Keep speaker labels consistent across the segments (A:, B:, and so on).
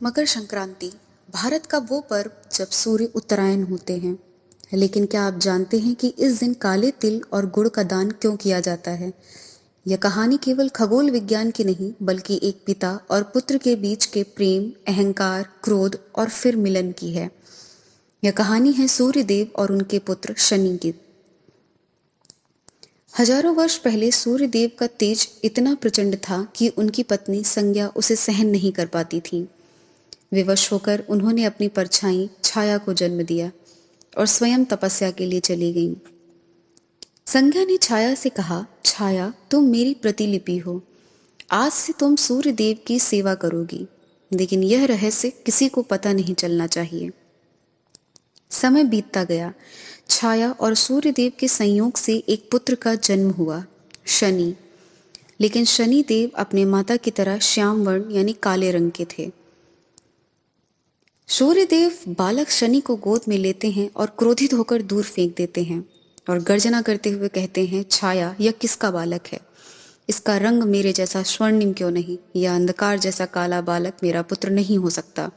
A: मकर संक्रांति भारत का वो पर्व जब सूर्य उत्तरायण होते हैं। लेकिन क्या आप जानते हैं कि इस दिन काले तिल और गुड़ का दान क्यों किया जाता है? यह कहानी केवल खगोल विज्ञान की नहीं, बल्कि एक पिता और पुत्र के बीच के प्रेम, अहंकार, क्रोध और फिर मिलन की है। यह कहानी है सूर्य देव और उनके पुत्र शनि की। हजारों वर्ष पहले सूर्य देव का तेज इतना प्रचंड था कि उनकी पत्नी संज्ञा उसे सहन नहीं कर पाती थी। विवश होकर उन्होंने अपनी परछाई छाया को जन्म दिया और स्वयं तपस्या के लिए चली गईं। संज्ञा ने छाया से कहा, छाया, तुम मेरी प्रतिलिपि हो। आज से तुम सूर्य देव की सेवा करोगी, लेकिन यह रहस्य किसी को पता नहीं चलना चाहिए। समय बीतता गया। छाया और सूर्य देव के संयोग से एक पुत्र का जन्म हुआ, शनि। लेकिन शनि देव अपने माता की तरह श्याम वर्ण यानी काले रंग के थे। सूर्यदेव बालक शनि को गोद में लेते हैं और क्रोधित होकर दूर फेंक देते हैं और गर्जना करते हुए कहते हैं, छाया, यह किसका बालक है? इसका रंग मेरे जैसा स्वर्णिम क्यों नहीं? यह अंधकार जैसा काला बालक मेरा पुत्र नहीं हो सकता।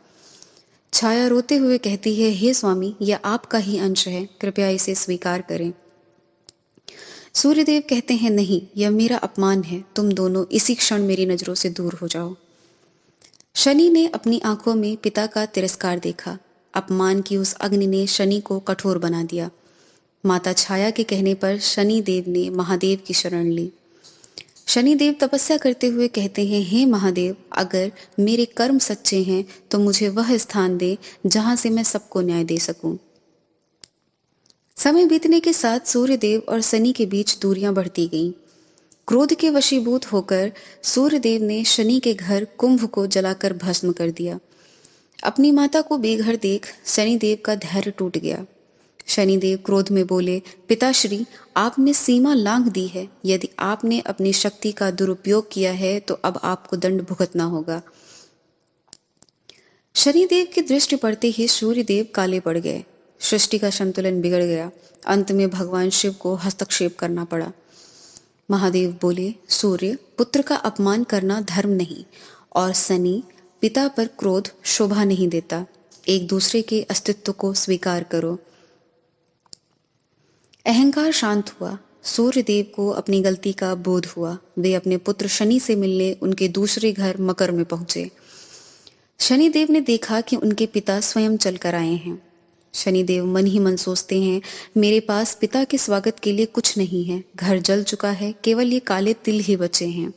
A: छाया रोते हुए कहती है, हे स्वामी, यह आपका ही अंश है, कृपया इसे स्वीकार करें। सूर्यदेव कहते हैं, नहीं, यह मेरा अपमान है, तुम दोनों इसी क्षण मेरी नजरों से दूर हो जाओ। शनि ने अपनी आंखों में पिता का तिरस्कार देखा। अपमान की उस अग्नि ने शनि को कठोर बना दिया। माता छाया के कहने पर शनि देव ने महादेव की शरण ली। शनि देव तपस्या करते हुए कहते हैं, हे महादेव, अगर मेरे कर्म सच्चे हैं तो मुझे वह स्थान दे जहां से मैं सबको न्याय दे सकूं। समय बीतने के साथ सूर्यदेव और शनि के बीच दूरियां बढ़ती गईं। क्रोध के वशीभूत होकर सूर्यदेव ने शनि के घर कुंभ को जलाकर भस्म कर दिया। अपनी माता को बेघर देख शनिदेव का धैर्य टूट गया। शनिदेव क्रोध में बोले, पिताश्री, आपने सीमा लांघ दी है। यदि आपने अपनी शक्ति का दुरुपयोग किया है तो अब आपको दंड भुगतना होगा। शनिदेव की दृष्टि पड़ते ही सूर्यदेव काले पड़ गए। सृष्टि का संतुलन बिगड़ गया। अंत में भगवान शिव को हस्तक्षेप करना पड़ा। महादेव बोले, सूर्य, पुत्र का अपमान करना धर्म नहीं, और शनि, पिता पर क्रोध शोभा नहीं देता। एक दूसरे के अस्तित्व को स्वीकार करो। अहंकार शांत हुआ। सूर्यदेव को अपनी गलती का बोध हुआ। वे अपने पुत्र शनि से मिलने उनके दूसरे घर मकर में पहुंचे। शनिदेव ने देखा कि उनके पिता स्वयं चलकर आए हैं। शनिदेव मन ही मन सोचते हैं, मेरे पास पिता के स्वागत के लिए कुछ नहीं है। घर जल चुका है, केवल ये काले तिल ही बचे हैं।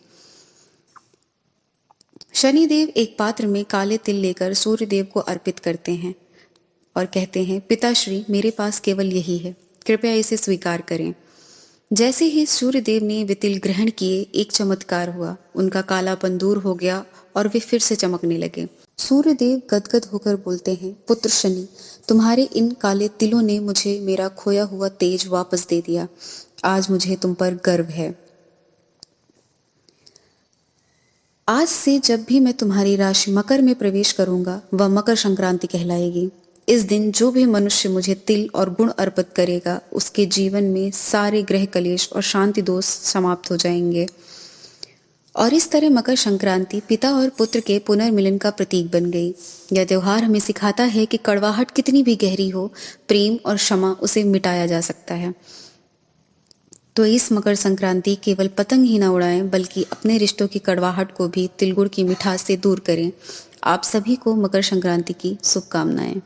A: शनिदेव एक पात्र में काले तिल लेकर सूर्यदेव को अर्पित करते हैं और कहते हैं, पिताश्री, मेरे पास केवल यही है, कृपया इसे स्वीकार करें। जैसे ही सूर्यदेव ने वे तिल ग्रहण किए, एक चमत्कार हुआ। उनका कालापन दूर हो गया और वे फिर से चमकने लगे। सूर्यदेव गदगद होकर बोलते हैं, पुत्र शनि, तुम्हारे इन काले तिलों ने मुझे मेरा खोया हुआ तेज वापस दे दिया। आज मुझे तुम पर गर्व है। आज से जब भी मैं तुम्हारी राशि मकर में प्रवेश करूंगा, वह मकर संक्रांति कहलाएगी। इस दिन जो भी मनुष्य मुझे तिल और गुण अर्पित करेगा, उसके जीवन में सारे ग्रह कलेश और शांति दोष समाप्त हो जाएंगे। और इस तरह मकर संक्रांति पिता और पुत्र के पुनर्मिलन का प्रतीक बन गई। यह त्योहार हमें सिखाता है कि कड़वाहट कितनी भी गहरी हो, प्रेम और क्षमा उसे मिटाया जा सकता है। तो इस मकर संक्रांति केवल पतंग ही ना उड़ाएं, बल्कि अपने रिश्तों की कड़वाहट को भी तिल गुड़ की मिठास से दूर करें। आप सभी को मकर संक्रांति की शुभकामनाएं।